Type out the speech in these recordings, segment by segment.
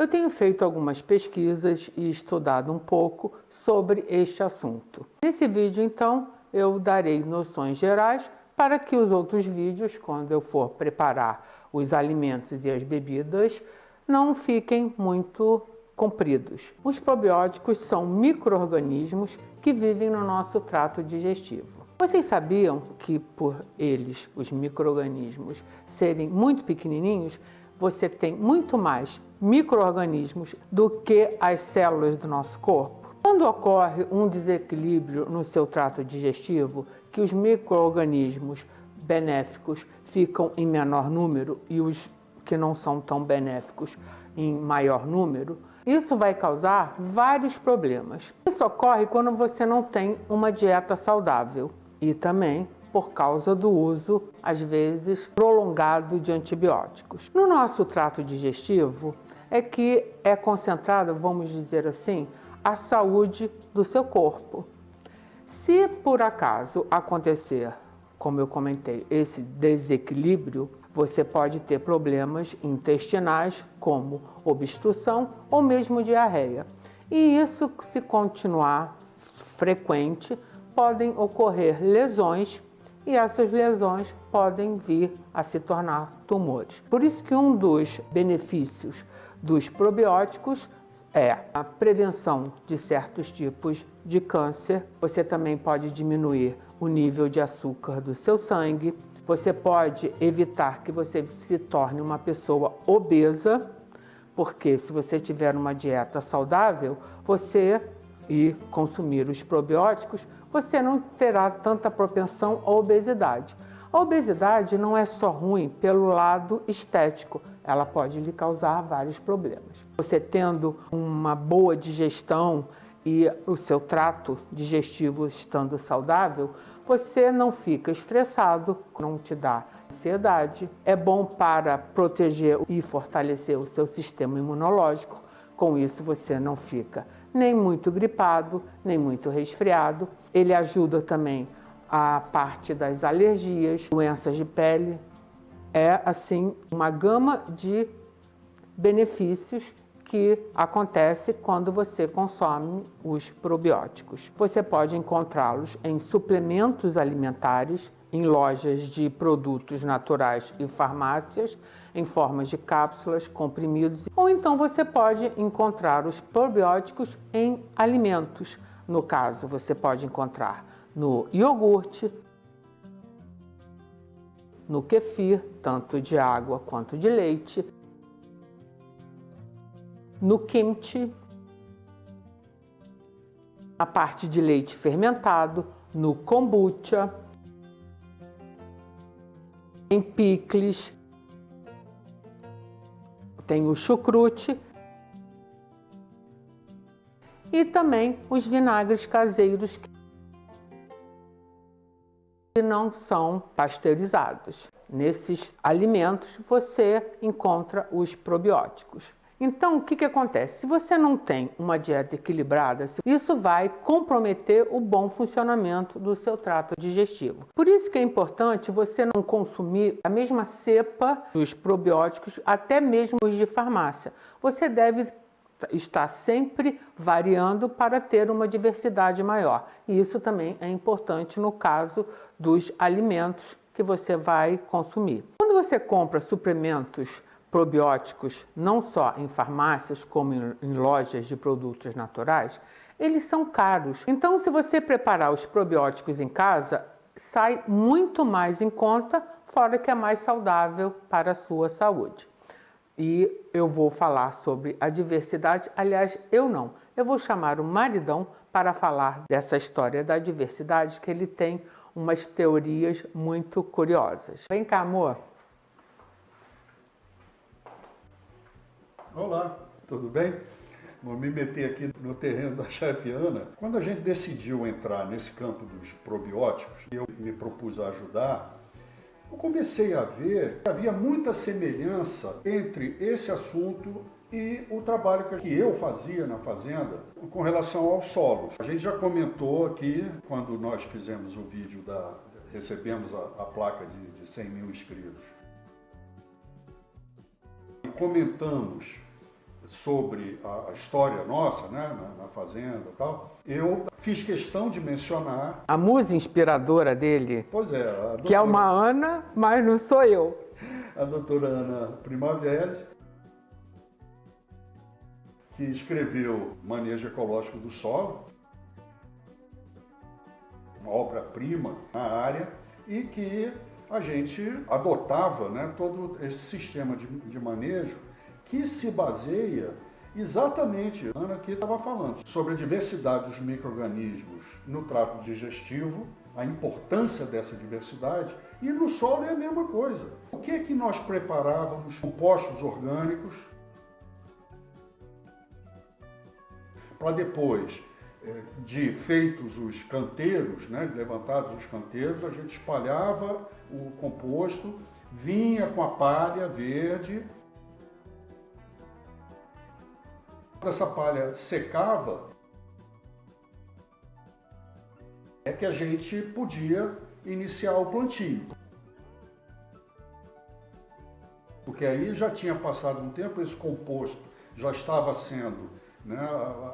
Eu tenho feito algumas pesquisas e estudado um pouco sobre este assunto. Nesse vídeo, então, eu darei noções gerais para que os outros vídeos, quando eu for preparar os alimentos e as bebidas, não fiquem muito compridos. Os probióticos são micro-organismos que vivem no nosso trato digestivo. Vocês sabiam que por eles, os micro-organismos, serem muito pequenininhos, você tem muito mais micro-organismos do que as células do nosso corpo? Quando ocorre um desequilíbrio no seu trato digestivo, que os micro-organismos benéficos ficam em menor número e os que não são tão benéficos em maior número, isso vai causar vários problemas. Isso ocorre quando você não tem uma dieta saudável e também por causa do uso, às vezes, prolongado de antibióticos. No nosso trato digestivo é que é concentrada, vamos dizer assim, a saúde do seu corpo. Se por acaso acontecer, como eu comentei, esse desequilíbrio, você pode ter problemas intestinais, como obstrução ou mesmo diarreia. E isso, se continuar frequente, podem ocorrer lesões e essas lesões podem vir a se tornar tumores. Por isso que um dos benefícios dos probióticos é a prevenção de certos tipos de câncer. Você também pode diminuir o nível de açúcar do seu sangue. Você pode evitar que você se torne uma pessoa obesa, porque se você tiver uma dieta saudável, e consumir os probióticos, você não terá tanta propensão à obesidade. A obesidade não é só ruim pelo lado estético, ela pode lhe causar vários problemas. Você tendo uma boa digestão e o seu trato digestivo estando saudável, você não fica estressado, não te dá ansiedade. É bom para proteger e fortalecer o seu sistema imunológico. Com isso, você não fica nem muito gripado, nem muito resfriado. Ele ajuda também a parte das alergias, doenças de pele. É, assim, uma gama de benefícios que acontece quando você consome os probióticos. Você pode encontrá-los em suplementos alimentares, em lojas de produtos naturais e farmácias, em formas de cápsulas, comprimidos, ou então você pode encontrar os probióticos em alimentos. No caso, você pode encontrar no iogurte, no kefir, tanto de água quanto de leite, no kimchi, na parte de leite fermentado, no kombucha, em picles, tem o chucrute e também os vinagres caseiros que não são pasteurizados. Nesses alimentos você encontra os probióticos. Então, o que acontece? Se você não tem uma dieta equilibrada, isso vai comprometer o bom funcionamento do seu trato digestivo. Por isso que é importante você não consumir a mesma cepa dos probióticos, até mesmo os de farmácia. Você deve estar sempre variando para ter uma diversidade maior. E isso também é importante no caso dos alimentos que você vai consumir. Quando você compra suplementos probióticos, não só em farmácias como em lojas de produtos naturais, eles são caros. Então, se você preparar os probióticos em casa, sai muito mais em conta, fora que é mais saudável para a sua saúde. E eu vou falar sobre a diversidade, aliás, eu vou chamar o maridão para falar dessa história da diversidade, que ele tem umas teorias muito curiosas. Vem cá, amor. Olá, tudo bem? Vou me meter aqui no terreno da chefe Ana. Quando a gente decidiu entrar nesse campo dos probióticos, e eu me propus a ajudar, eu comecei a ver que havia muita semelhança entre esse assunto e o trabalho que eu fazia na fazenda com relação aos solos. A gente já comentou aqui, quando nós fizemos o vídeo, recebemos a placa de 100 mil inscritos. Comentamos sobre a história nossa, né, na fazenda e tal, eu fiz questão de mencionar... A musa inspiradora dele, Pois é, a doutora, que é uma Ana, mas não sou eu. a doutora Ana Primavera, que escreveu Manejo Ecológico do Solo, uma obra-prima na área, e que a gente adotava, né, todo esse sistema de manejo que se baseia exatamente, a Ana aqui estava falando, sobre a diversidade dos micro-organismos no trato digestivo, a importância dessa diversidade, e no solo é a mesma coisa. O que é que nós preparávamos? Compostos orgânicos, para depois de feitos os canteiros, né, levantados os canteiros, a gente espalhava o composto, vinha com a palha verde, essa palha secava, é que a gente podia iniciar o plantio. Porque aí já tinha passado um tempo, esse composto já estava sendo, né,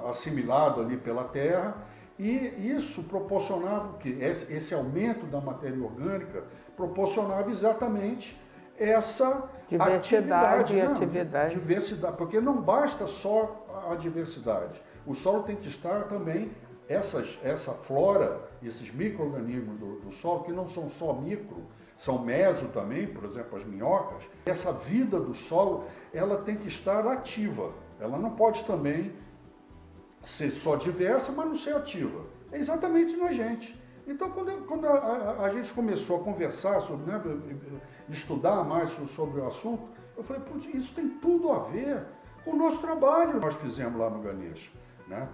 assimilado ali pela terra, e isso proporcionava o quê? Esse aumento da matéria orgânica proporcionava exatamente essa diversidade atividade. Diversidade, porque não basta só a diversidade. O solo tem que estar também, essa flora, esses micro-organismos do solo, que não são só micro, são meso também, por exemplo, as minhocas. Essa vida do solo, ela tem que estar ativa. Ela não pode também ser só diversa, mas não ser ativa. É exatamente na gente. Então, quando a gente começou a conversar sobre, né, estudar mais sobre o assunto, eu falei, putz, isso tem tudo a ver com o nosso trabalho que nós fizemos lá no Ganesha, né?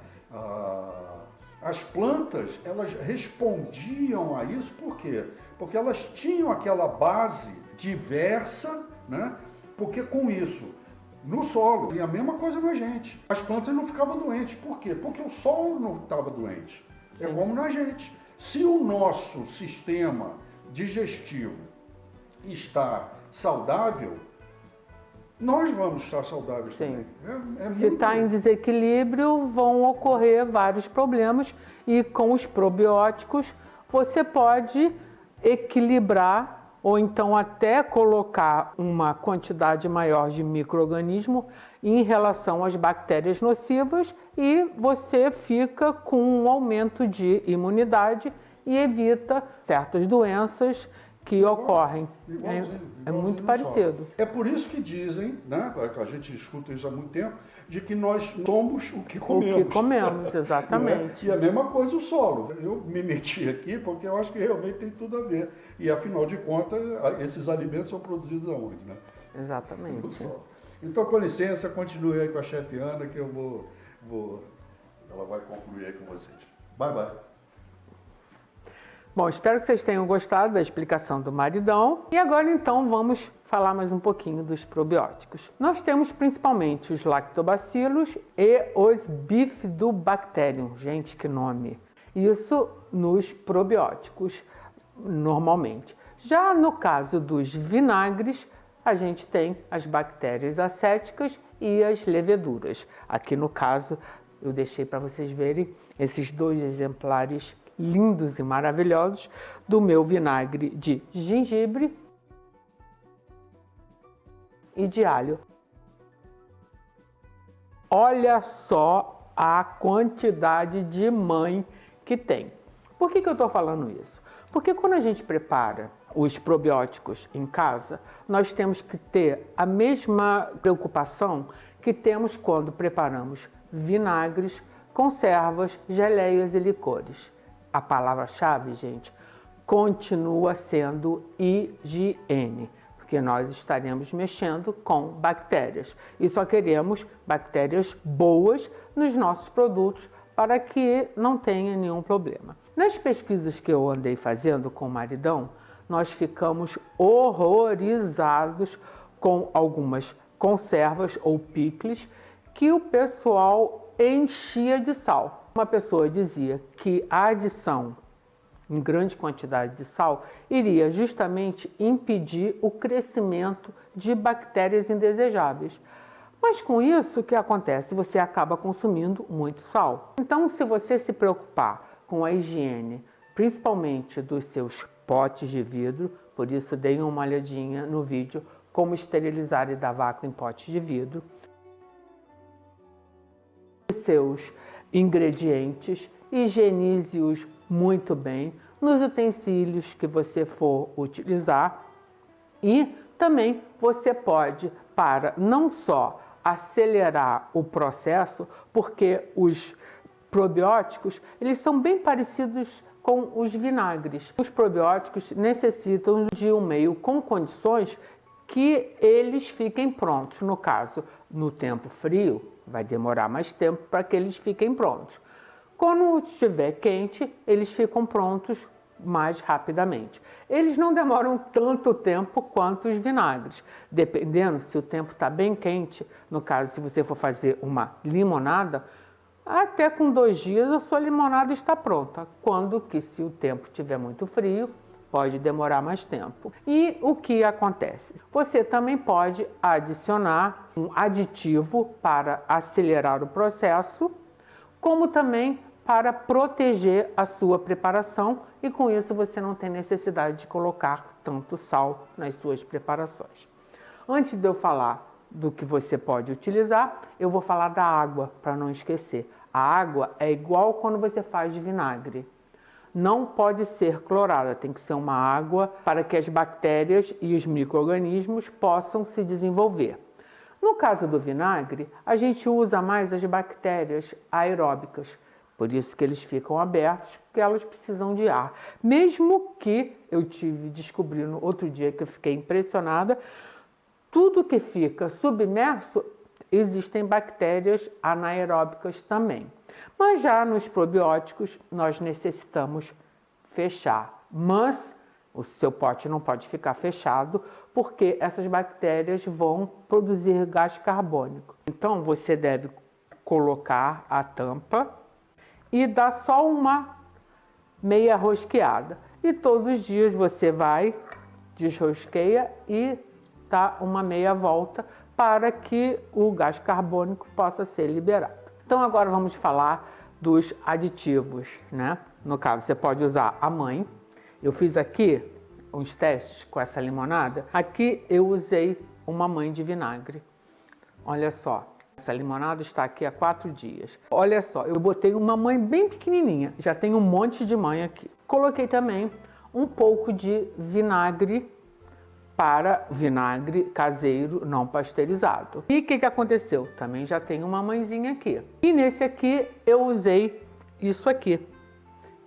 As plantas, elas respondiam a isso, por quê? Porque elas tinham aquela base diversa, né? Porque com isso, no solo, e a mesma coisa na gente. As plantas não ficavam doentes. Por quê? Porque o solo não estava doente. É como na gente. Se o nosso sistema digestivo está saudável, nós vamos estar saudáveis também. Se está em desequilíbrio, vão ocorrer vários problemas, e com os probióticos você pode equilibrar ou então até colocar uma quantidade maior de micro-organismo em relação às bactérias nocivas, e você fica com um aumento de imunidade e evita certas doenças que ocorrem. É muito parecido. É por isso que dizem, né, a gente escuta isso há muito tempo, de que nós somos o que comemos. O que comemos, exatamente. E a mesma coisa o solo. Eu me meti aqui porque eu acho que realmente tem tudo a ver. E afinal de contas, esses alimentos são produzidos aonde, né? Exatamente. No solo. Então, com licença, continue aí com a chefe Ana, que eu ela vai concluir aí com vocês. Bye, bye. Bom, espero que vocês tenham gostado da explicação do maridão. E agora, então, vamos falar mais um pouquinho dos probióticos. Nós temos principalmente os lactobacilos e os bifidobacterium. Gente, que nome! Isso nos probióticos, normalmente. Já no caso dos vinagres, a gente tem as bactérias acéticas e as leveduras. Aqui no caso, eu deixei para vocês verem esses dois exemplares lindos e maravilhosos do meu vinagre de gengibre e de alho. Olha só a quantidade de mãe que tem. Por que eu estou falando isso? Porque quando a gente prepara os probióticos em casa, nós temos que ter a mesma preocupação que temos quando preparamos vinagres, conservas, geleias e licores. A palavra-chave, gente, continua sendo higiene, porque nós estaremos mexendo com bactérias e só queremos bactérias boas nos nossos produtos para que não tenha nenhum problema. Nas pesquisas que eu andei fazendo com o maridão, nós ficamos horrorizados com algumas conservas ou picles que o pessoal enchia de sal. Uma pessoa dizia que a adição em grande quantidade de sal iria justamente impedir o crescimento de bactérias indesejáveis. Mas com isso, o que acontece? Você acaba consumindo muito sal. Então, se você se preocupar com a higiene, principalmente dos seus potes de vidro, por isso deem uma olhadinha no vídeo como esterilizar e dar vácuo em potes de vidro, os seus ingredientes, higienize-os muito bem nos utensílios que você for utilizar e também você pode, para não só acelerar o processo, porque os probióticos, eles são bem parecidos com os vinagres. Os probióticos necessitam de um meio com condições que eles fiquem prontos. No caso, no tempo frio, vai demorar mais tempo para que eles fiquem prontos. Quando estiver quente, eles ficam prontos mais rapidamente. Eles não demoram tanto tempo quanto os vinagres, dependendo se o tempo está bem quente. No caso, se você for fazer uma limonada, até com 2 dias a sua limonada está pronta. Quando que se o tempo estiver muito frio, pode demorar mais tempo. E o que acontece? Você também pode adicionar um aditivo para acelerar o processo, como também para proteger a sua preparação, e com isso você não tem necessidade de colocar tanto sal nas suas preparações. Antes de eu falar do que você pode utilizar, eu vou falar da água, para não esquecer. A água é igual quando você faz de vinagre. Não pode ser clorada, tem que ser uma água para que as bactérias e os micro-organismos possam se desenvolver. No caso do vinagre, a gente usa mais as bactérias aeróbicas, por isso que eles ficam abertos, porque elas precisam de ar. Mesmo que eu tive descobrindo outro dia que eu fiquei impressionada, tudo que fica submerso, existem bactérias anaeróbicas também. Mas já nos probióticos, nós necessitamos fechar. Mas o seu pote não pode ficar fechado, porque essas bactérias vão produzir gás carbônico. Então, você deve colocar a tampa e dar só uma meia rosqueada. E todos os dias você vai, desrosqueia e dá uma meia volta para que o gás carbônico possa ser liberado. Então agora vamos falar dos aditivos, né? No caso, você pode usar a mãe. Eu fiz aqui uns testes com essa limonada. Aqui eu usei uma mãe de vinagre. Olha só. Essa limonada está aqui há 4 dias. Olha só, eu botei uma mãe bem pequenininha. Já tem um monte de mãe aqui. Coloquei também um pouco de vinagre para vinagre caseiro não pasteurizado. E o que aconteceu? Também já tem uma mãezinha aqui. E nesse aqui eu usei isso aqui,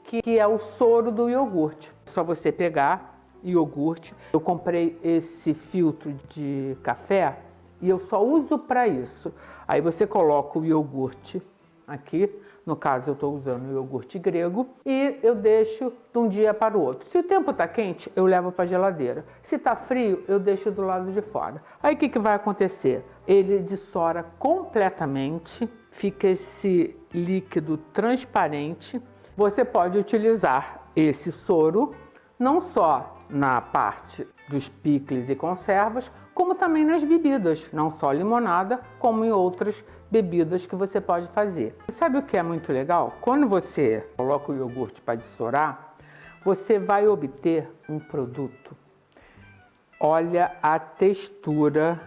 que é o soro do iogurte. É só você pegar iogurte. Eu comprei esse filtro de café e eu só uso para isso. Aí você coloca o iogurte aqui, no caso eu estou usando o iogurte grego, e eu deixo de um dia para o outro. Se o tempo está quente, eu levo para a geladeira. Se está frio, eu deixo do lado de fora. Aí o que vai acontecer? Ele dessora completamente, fica esse líquido transparente. Você pode utilizar esse soro não só na parte dos picles e conservas, como também nas bebidas, não só limonada, como em outras bebidas que você pode fazer. Sabe o que é muito legal? Quando você coloca o iogurte para dessorar, você vai obter um produto. Olha a textura.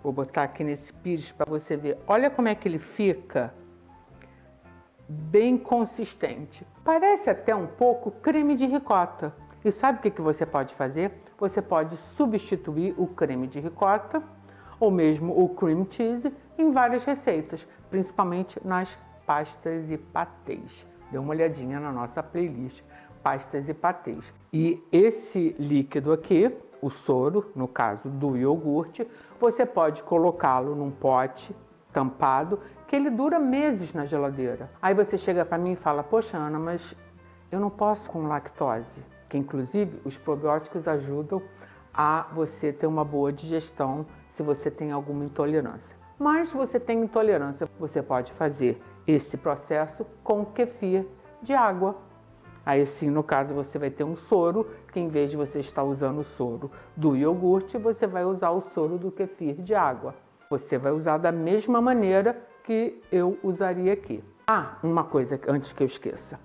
Vou botar aqui nesse pires para você ver. Olha como é que ele fica. Bem consistente. Parece até um pouco creme de ricota. E sabe o que você pode fazer? Você pode substituir o creme de ricota ou mesmo o cream cheese em várias receitas, principalmente nas pastas e patês. Dê uma olhadinha na nossa playlist, pastas e patês. E esse líquido aqui, o soro, no caso do iogurte, você pode colocá-lo num pote tampado, que ele dura meses na geladeira. Aí você chega para mim e fala, poxa Ana, mas eu não posso com lactose. Que inclusive os probióticos ajudam a você ter uma boa digestão se você tem alguma intolerância. Mas se você tem intolerância, você pode fazer esse processo com kefir de água. Aí sim, no caso, você vai ter um soro, que em vez de você estar usando o soro do iogurte, você vai usar o soro do kefir de água. Você vai usar da mesma maneira que eu usaria aqui. Ah, uma coisa antes que eu esqueça.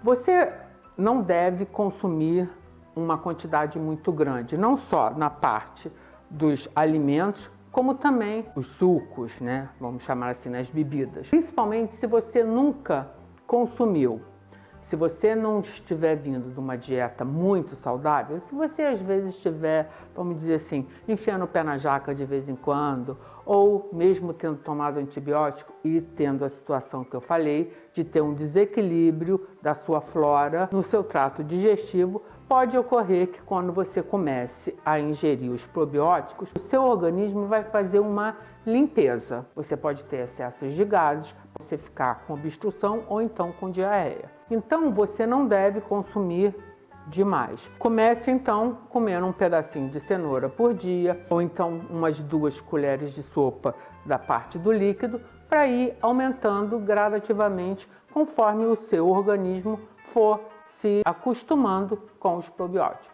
Você não deve consumir uma quantidade muito grande, não só na parte dos alimentos, como também os sucos, né? Vamos chamar assim, nas bebidas. Principalmente se você nunca consumiu. Se você não estiver vindo de uma dieta muito saudável, se você às vezes estiver, vamos dizer assim, enfiando o pé na jaca de vez em quando, ou mesmo tendo tomado antibiótico e tendo a situação que eu falei, de ter um desequilíbrio da sua flora no seu trato digestivo, pode ocorrer que quando você comece a ingerir os probióticos, o seu organismo vai fazer uma limpeza. Você pode ter excessos de gases, você ficar com obstrução ou então com diarreia. Então você não deve consumir demais. Comece então comendo um pedacinho de cenoura por dia, ou então umas 2 colheres de sopa da parte do líquido, para ir aumentando gradativamente conforme o seu organismo for se acostumando com os probióticos.